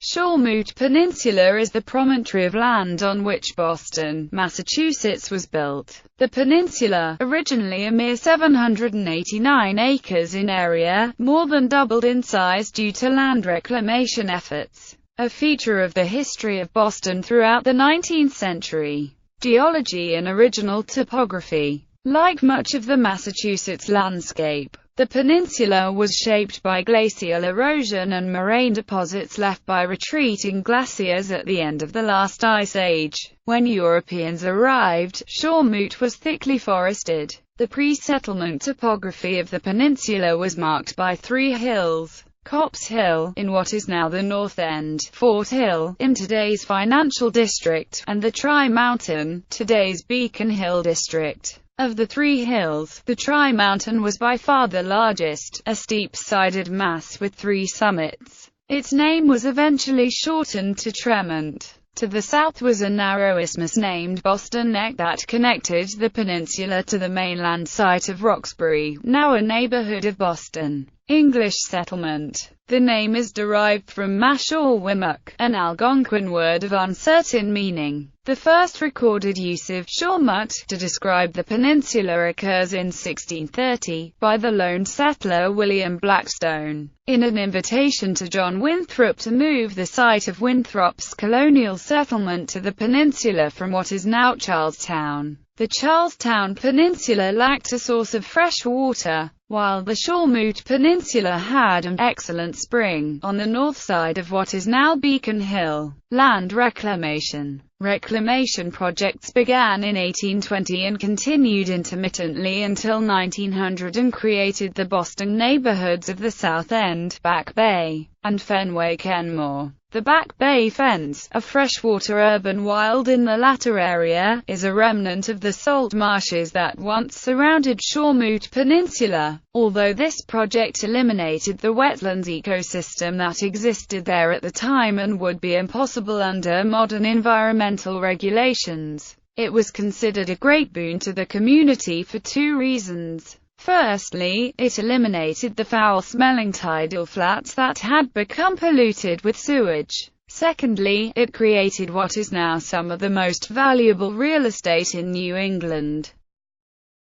Shawmut Peninsula is the promontory of land on which Boston, Massachusetts was built. The peninsula, originally a mere 789 acres in area, more than doubled in size due to land reclamation efforts, a feature of the history of Boston throughout the 19th century. Geology and original topography. Like much of the Massachusetts landscape, the peninsula was shaped by glacial erosion and moraine deposits left by retreating glaciers at the end of the last ice age. When Europeans arrived, Shawmut was thickly forested. The pre-settlement topography of the peninsula was marked by three hills: Copp's Hill, in what is now the North End, Fort Hill, in today's Financial District, and the Tri-Mountain, today's Beacon Hill District. Of the three hills, the Tri-Mountain was by far the largest, a steep-sided mass with three summits. Its name was eventually shortened to Tremont. To the south was a narrow isthmus named Boston Neck that connected the peninsula to the mainland site of Roxbury, now a neighborhood of Boston. English settlement. The name is derived from Mash or Wimmock, an Algonquin word of uncertain meaning. The first recorded use of Shawmut to describe the peninsula occurs in 1630, by the lone settler William Blackstone, in an invitation to John Winthrop to move the site of Winthrop's colonial settlement to the peninsula from what is now Charlestown. The Charlestown Peninsula lacked a source of fresh water, while the Shawmut Peninsula had an excellent spring, on the north side of what is now Beacon Hill. Land reclamation. Reclamation projects began in 1820 and continued intermittently until 1900 and created the Boston neighborhoods of the South End, Back Bay, and Fenway Kenmore. The Back Bay Fence, a freshwater urban wild in the latter area, is a remnant of the salt marshes that once surrounded Shawmut Peninsula, although this project eliminated the wetlands ecosystem that existed there at the time and would be impossible under modern environmental regulations. It was considered a great boon to the community for two reasons. Firstly, it eliminated the foul-smelling tidal flats that had become polluted with sewage. Secondly, it created what is now some of the most valuable real estate in New England.